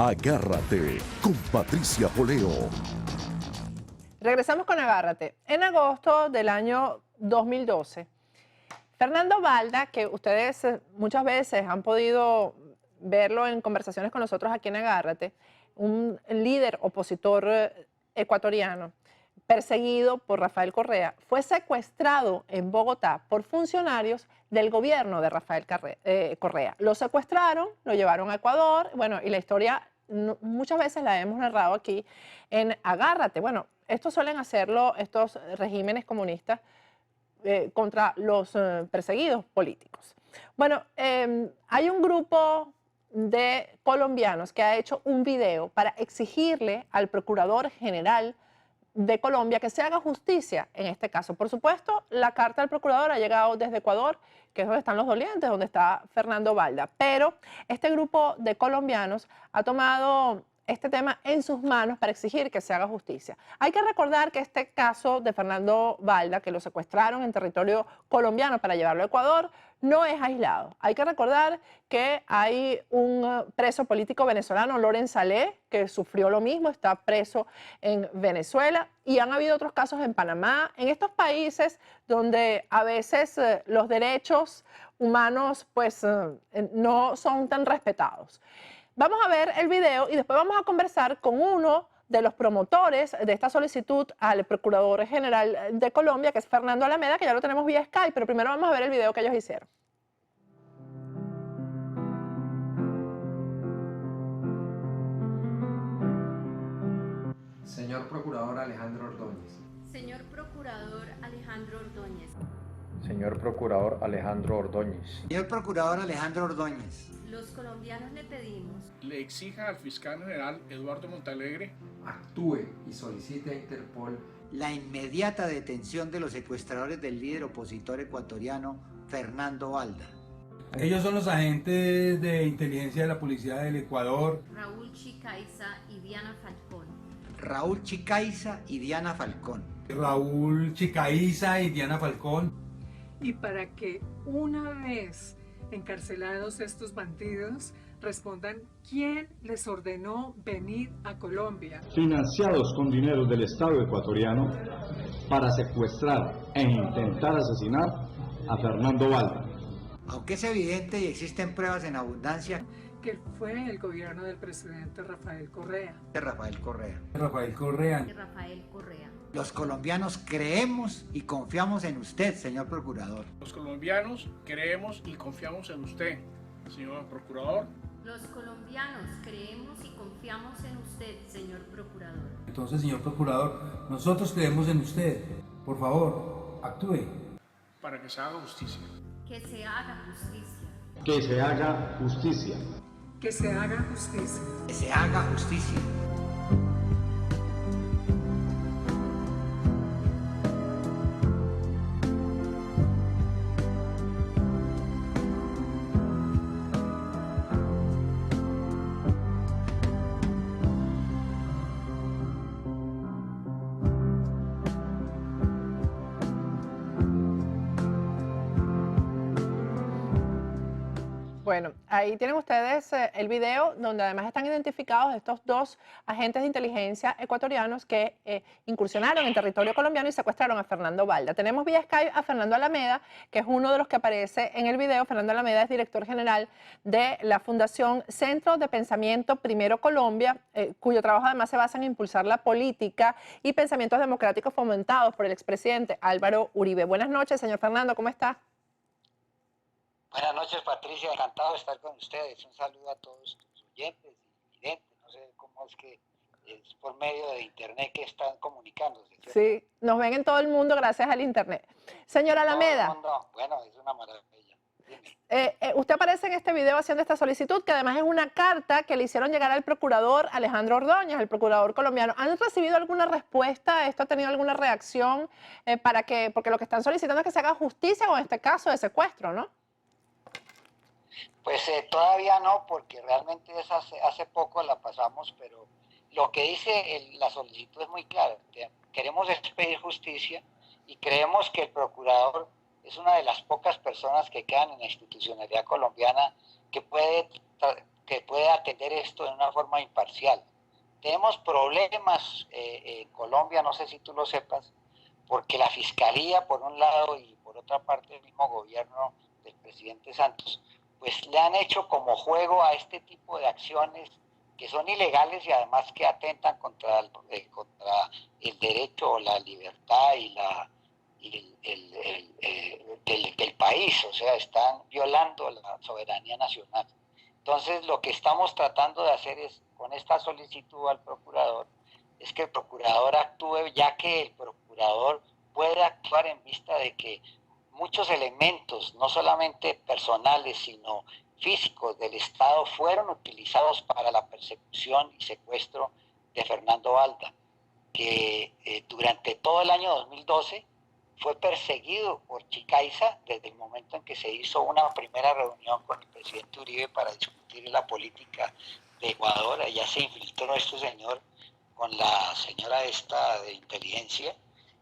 Agárrate con Patricia Poleo. Regresamos con Agárrate. En agosto del año 2012, Fernando Balda, que ustedes muchas veces han podido verlo en conversaciones con nosotros aquí en Agárrate, un líder opositor ecuatoriano, perseguido por Rafael Correa, fue secuestrado en Bogotá por funcionarios del gobierno de Rafael Correa. Lo secuestraron, lo llevaron a Ecuador, bueno, y la historia muchas veces la hemos narrado aquí en Agárrate. Bueno, esto suelen hacerlo estos regímenes comunistas contra los perseguidos políticos. Bueno, hay un grupo de colombianos que ha hecho un video para exigirle al Procurador General de Colombia que se haga justicia en este caso. Por supuesto, la carta del procurador ha llegado desde Ecuador, que es donde están los dolientes, donde está Fernando Balda, pero este grupo de colombianos ha tomado este tema en sus manos para exigir que se haga justicia. Hay que recordar que este caso de Fernando Balda, que lo secuestraron en territorio colombiano para llevarlo a Ecuador, no es aislado. Hay que recordar que hay un preso político venezolano, Loren Saleh, que sufrió lo mismo, está preso en Venezuela, y han habido otros casos en Panamá, en estos países donde a veces los derechos humanos pues no son tan respetados. Vamos a ver el video y después vamos a conversar con uno de los promotores de esta solicitud al Procurador General de Colombia, que es Fernando Alameda, que ya lo tenemos vía Skype, pero primero vamos a ver el video que ellos hicieron. Señor Procurador Alejandro Ordóñez. Señor Procurador Alejandro Ordóñez. Señor Procurador Alejandro Ordóñez. Señor Procurador Alejandro Ordóñez. Los colombianos le pedimos. Le exija al fiscal general Eduardo Montalegre Actúe y solicite a Interpol La inmediata detención de los secuestradores del líder opositor ecuatoriano Fernando Balda. Ellos son los agentes de inteligencia de la Policía del Ecuador. Raúl Chicaiza y Diana Falcón. Raúl Chicaiza y Diana Falcón. Raúl Chicaiza y Diana Falcón. Y para que una vez encarcelados estos bandidos respondan quién les ordenó venir a Colombia. Financiados con dinero del Estado ecuatoriano para secuestrar e intentar asesinar a Fernando Balda. Aunque es evidente y existen pruebas en abundancia Que fue el gobierno del presidente Rafael Correa. de Rafael Correa. Rafael Correa. De Rafael Correa. Los colombianos creemos y confiamos en usted, señor Procurador. Los colombianos creemos y confiamos en usted, señor Procurador. Los colombianos creemos y confiamos en usted, señor Procurador. Entonces, señor Procurador, nosotros creemos en usted. Por favor, actúe. Para que se haga justicia. Que se haga justicia. Que se haga justicia. Que se haga justicia. Que se haga justicia. Bueno, ahí tienen ustedes el video donde además están identificados estos dos agentes de inteligencia ecuatorianos que incursionaron en territorio colombiano y secuestraron a Fernando Balda. Tenemos vía Skype a Fernando Alameda, que es uno de los que aparece en el video. Fernando Alameda es director general de la Fundación Centro de Pensamiento Primero Colombia, cuyo trabajo además se basa en impulsar la política y pensamientos democráticos fomentados por el expresidente Álvaro Uribe. Buenas noches, señor Fernando, ¿cómo está? Buenas noches, Patricia, encantado de estar con ustedes. Un saludo a todos tus oyentes y videntes. No sé cómo es que es por medio de internet que están comunicándose, ¿cierto? Sí, nos ven en todo el mundo gracias al internet. Señor Alameda. Bueno, es una maravilla. Usted aparece en este video haciendo esta solicitud, que además es una carta que le hicieron llegar al procurador Alejandro Ordóñez, al procurador colombiano. ¿Han recibido alguna respuesta? ¿Esto ha tenido alguna reacción porque lo que están solicitando es que se haga justicia con este caso de secuestro, ¿no? Pues todavía no, porque realmente hace poco la pasamos, pero lo que dice la solicitud es muy clara. Queremos pedir justicia y creemos que el procurador es una de las pocas personas que quedan en la institucionalidad colombiana que puede puede atender esto de una forma imparcial. Tenemos problemas en Colombia, no sé si tú lo sepas, porque la Fiscalía, por un lado, y por otra parte el mismo gobierno del presidente Santos, pues le han hecho como juego a este tipo de acciones que son ilegales y además que atentan contra el derecho o la libertad del país, o sea, están violando la soberanía nacional. Entonces, lo que estamos tratando de hacer es, con esta solicitud al procurador, es que el procurador actúe, ya que el procurador puede actuar en vista de que muchos elementos, no solamente personales, sino físicos del Estado, fueron utilizados para la persecución y secuestro de Fernando Valda, que durante todo el año 2012 fue perseguido por Chicaiza desde el momento en que se hizo una primera reunión con el presidente Uribe para discutir la política de Ecuador. Allá se infiltró este señor con la señora esta de inteligencia,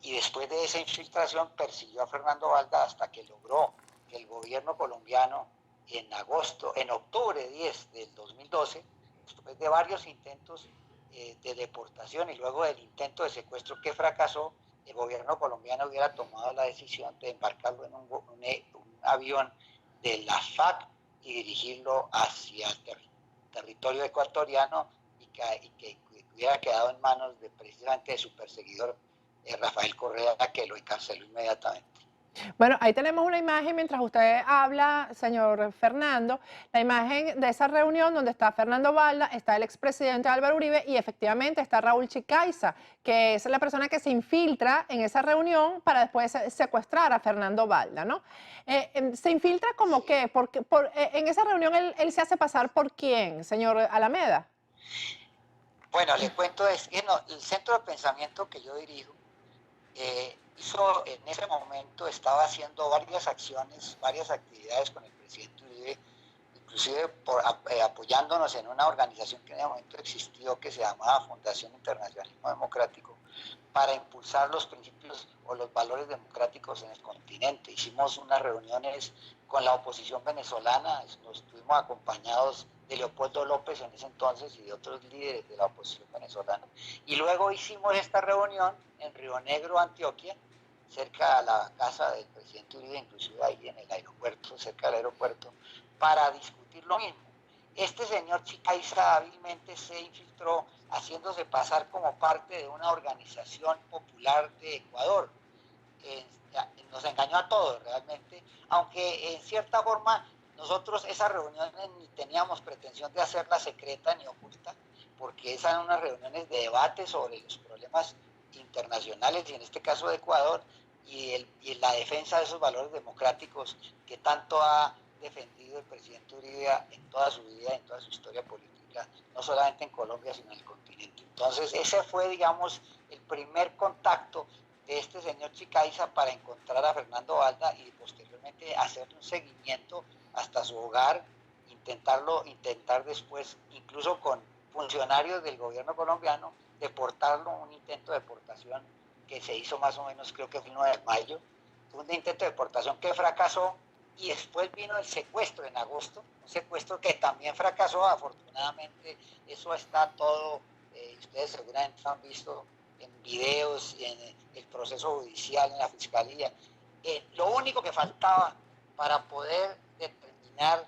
y después de esa infiltración persiguió a Fernando Valda hasta que logró que el gobierno colombiano en octubre 10 del 2012, después de varios intentos de deportación y luego del intento de secuestro que fracasó, el gobierno colombiano hubiera tomado la decisión de embarcarlo en un avión de la FARC y dirigirlo hacia el territorio ecuatoriano, y que hubiera quedado en manos precisamente de su perseguidor, Rafael Correa, que lo encarceló inmediatamente. Bueno, ahí tenemos una imagen mientras usted habla, señor Fernando, la imagen de esa reunión donde está Fernando Valda, está el expresidente Álvaro Uribe y efectivamente está Raúl Chicaiza, que es la persona que se infiltra en esa reunión para después secuestrar a Fernando Valda, ¿no? ¿Se infiltra como qué? Porque en esa reunión él se hace pasar ¿por quién, señor Alameda? Bueno, le cuento, es que el centro de pensamiento que yo dirijo, en ese momento estaba haciendo varias acciones, varias actividades con el presidente Uribe, inclusive apoyándonos en una organización que en ese momento existió, que se llamaba Fundación Internacionalismo Democrático, para impulsar los principios o los valores democráticos en el continente. Hicimos unas reuniones con la oposición venezolana, nos estuvimos acompañados de Leopoldo López en ese entonces y de otros líderes de la oposición venezolana. Y luego hicimos esta reunión en Río Negro, Antioquia, cerca de la casa del presidente Uribe, inclusive ahí en el aeropuerto, cerca del aeropuerto, para discutir lo mismo. Este señor Chicaiza hábilmente se infiltró haciéndose pasar como parte de una organización popular de Ecuador. Nos engañó a todos realmente, aunque en cierta forma nosotros esas reuniones ni teníamos pretensión de hacerla secreta ni oculta, porque esas eran unas reuniones de debate sobre los problemas internacionales y en este caso de Ecuador y la defensa de esos valores democráticos que tanto ha defendido el presidente Uribe en toda su vida, en toda su historia política, no solamente en Colombia sino en el continente. Entonces ese fue, digamos, el primer contacto de este señor Chicaiza para encontrar a Fernando Valda y posteriormente hacerle un seguimiento hasta su hogar, intentar después, incluso con funcionarios del gobierno colombiano, deportarlo, un intento de deportación que se hizo más o menos, creo que fue el 9 de mayo, fue un intento de deportación que fracasó y después vino el secuestro en agosto, un secuestro que también fracasó, afortunadamente eso está todo, ustedes seguramente han visto en videos, en el proceso judicial, en la fiscalía. Lo único que faltaba para poder determinar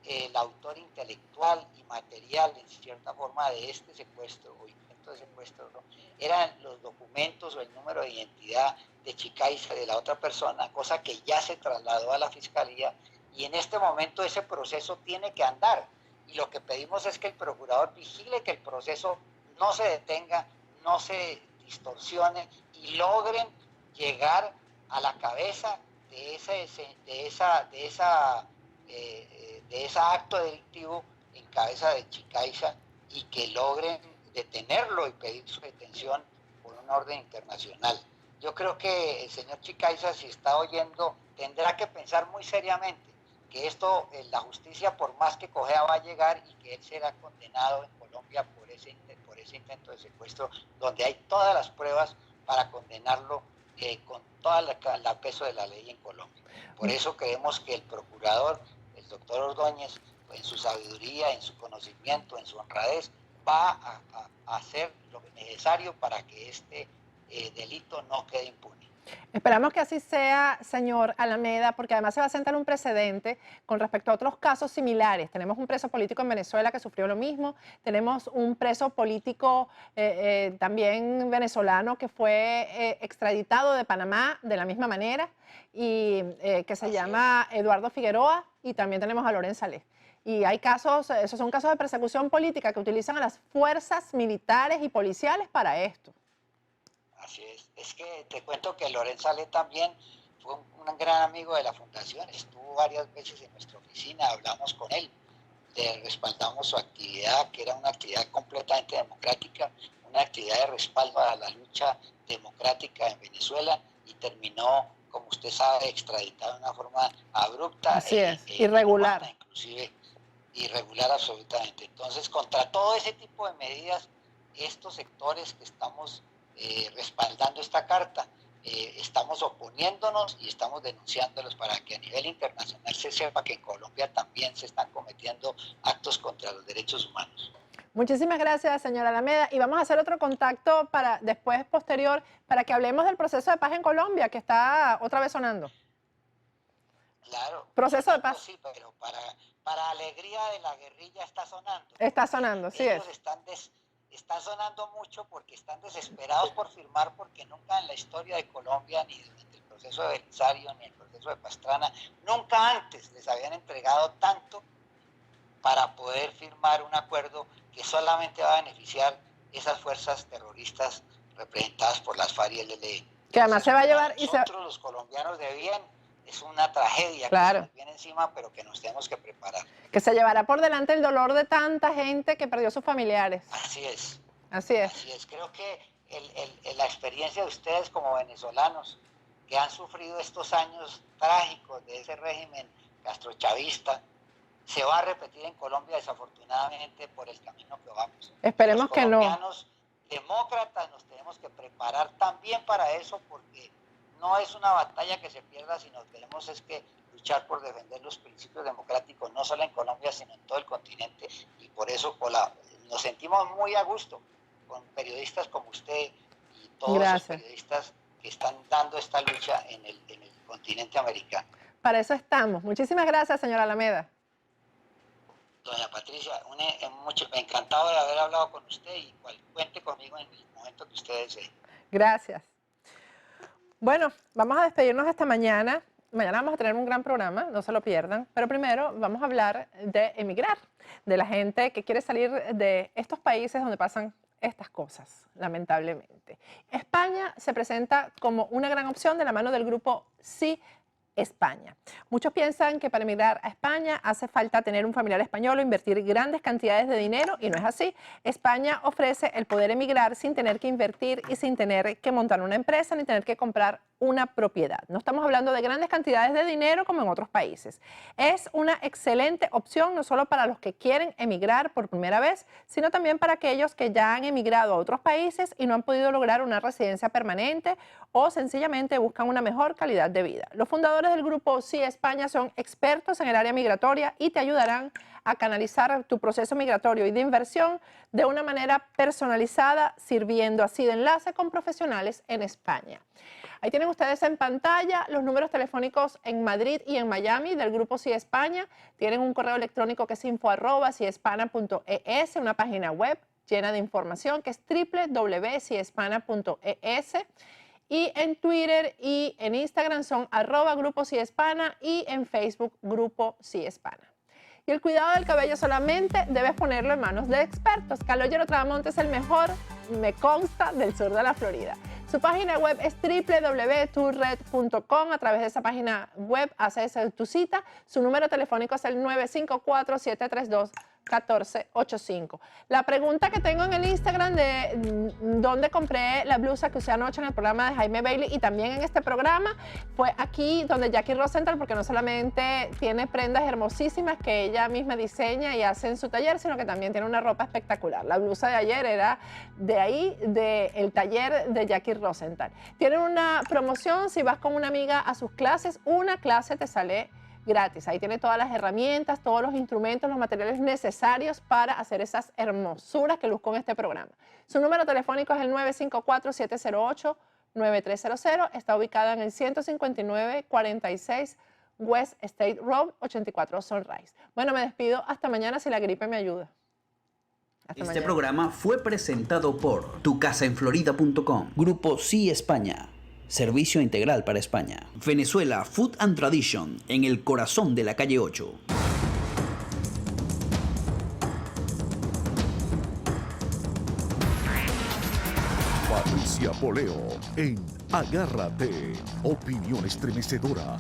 el autor intelectual y material, en cierta forma, de este secuestro o intento de secuestro, ¿no?, eran los documentos o el número de identidad de Chicaiza de la otra persona, cosa que ya se trasladó a la fiscalía y en este momento ese proceso tiene que andar. Y lo que pedimos es que el procurador vigile que el proceso no se detenga, no se distorsione y logren llegar a la cabeza de ese acto delictivo en cabeza de Chicaiza y que logren detenerlo y pedir su detención por una orden internacional. Yo creo que el señor Chicaiza, si está oyendo, tendrá que pensar muy seriamente que esto, la justicia, por más que cojea, va a llegar y que él será condenado en Colombia por ese intento de secuestro, donde hay todas las pruebas para condenarlo con todo el peso de la ley en Colombia. Por eso creemos que el procurador, el doctor Ordóñez, en sus sabiduría, en su conocimiento, en su honradez, va a hacer lo necesario para que este delito no quede impune. Esperamos que así sea, señor Alameda, porque además se va a sentar un precedente con respecto a otros casos similares. Tenemos un preso político en Venezuela que sufrió lo mismo, tenemos un preso político también venezolano que fue extraditado de Panamá de la misma manera, y que se llama Eduardo Figueroa, y también tenemos a Loren Saleh. Y hay casos, esos son casos de persecución política que utilizan a las fuerzas militares y policiales para esto. Así es. Es que te cuento que Loren Saleh también fue un gran amigo de la fundación, estuvo varias veces en nuestra oficina, hablamos con él, le respaldamos su actividad, que era una actividad completamente democrática, una actividad de respaldo a la lucha democrática en Venezuela, y terminó, como usted sabe, extraditado de una forma abrupta. Así es, irregular. Inclusive irregular absolutamente. Entonces, contra todo ese tipo de medidas, estos sectores que estamos respaldando esta carta, estamos oponiéndonos y estamos denunciándolos para que a nivel internacional se sepa que en Colombia también se están cometiendo actos contra los derechos humanos. Muchísimas gracias, señora Alameda. Y vamos a hacer otro contacto para después, posterior, para que hablemos del proceso de paz en Colombia, que está otra vez sonando. Claro. Proceso de paz. Sí, pero para alegría de la guerrilla está sonando. Está sonando, sí es. Está sonando mucho porque están desesperados por firmar, porque nunca en la historia de Colombia, ni durante el proceso de Belisario, ni el proceso de Pastrana, nunca antes les habían entregado tanto para poder firmar un acuerdo que solamente va a beneficiar esas fuerzas terroristas representadas por las FARC y el ELN. Que además se va a llevar... Nosotros los colombianos de bien, es una tragedia claro, que se nos viene encima, pero que nos tenemos que preparar. Que se llevará por delante el dolor de tanta gente que perdió sus familiares. Así es. Así es. Así es. Creo que la experiencia de ustedes como venezolanos que han sufrido estos años trágicos de ese régimen castrochavista se va a repetir en Colombia, desafortunadamente, por el camino que vamos. Esperemos que no. Los colombianos demócratas nos tenemos que preparar también para eso, porque no es una batalla que se pierda, sino tenemos es que luchar por defender los principios democráticos, no solo en Colombia, sino en todo el continente. Y por eso nos sentimos muy a gusto con periodistas como usted y todos los periodistas que están dando esta lucha en el continente americano. Para eso estamos. Muchísimas gracias, señora Alameda. Doña Patricia, encantado de haber hablado con usted, y cuente conmigo en el momento que usted desee. Gracias. Bueno, vamos a despedirnos esta mañana. Mañana vamos a tener un gran programa, no se lo pierdan. Pero primero vamos a hablar de emigrar, de la gente que quiere salir de estos países donde pasan estas cosas, lamentablemente. España se presenta como una gran opción de la mano del grupo Sí España. Muchos piensan que para emigrar a España hace falta tener un familiar español o invertir grandes cantidades de dinero, y no es así. España ofrece el poder emigrar sin tener que invertir y sin tener que montar una empresa ni tener que comprar una propiedad. No estamos hablando de grandes cantidades de dinero como en otros países. Es una excelente opción no solo para los que quieren emigrar por primera vez, sino también para aquellos que ya han emigrado a otros países y no han podido lograr una residencia permanente o sencillamente buscan una mejor calidad de vida. Los fundadores del grupo Sí España son expertos en el área migratoria y te ayudarán a canalizar tu proceso migratorio y de inversión de una manera personalizada, sirviendo así de enlace con profesionales en España. Ahí tienen ustedes en pantalla los números telefónicos en Madrid y en Miami del grupo Sí España. Tienen un correo electrónico que es info@siespana.es, una página web llena de información que es www.siespana.es. Y en Twitter y en Instagram son @Grupo Sí Hispana y en Facebook Grupo Sí Hispana. Y el cuidado del cabello solamente debes ponerlo en manos de expertos. Calogero Tramonte es el mejor, me consta, del sur de la Florida. Su página web es www.tourred.com. A través de esa página web haces tu cita. Su número telefónico es el 954-732-1485. La pregunta que tengo en el Instagram de dónde compré la blusa que usé anoche en el programa de Jaime Bailey y también en este programa fue aquí donde Jackie Rosenthal, porque no solamente tiene prendas hermosísimas que ella misma diseña y hace en su taller, sino que también tiene una ropa espectacular. La blusa de ayer era de ahí, del taller de Jackie Rosenthal. Tienen una promoción: si vas con una amiga a sus clases, una clase te sale gratis. Ahí tiene todas las herramientas, todos los instrumentos, los materiales necesarios para hacer esas hermosuras que luzco en este programa. Su número telefónico es el 954-708-9300. Está ubicada en el 15946 West State Road, 84 Sunrise. Bueno, me despido. Hasta mañana si la gripe me ayuda. Hasta mañana. Programa fue presentado por tucasaenflorida.com, Grupo Sí España, servicio integral para España. Venezuela Food and Tradition, en el corazón de la calle 8. Patricia Poleo en Agárrate. Opinión estremecedora,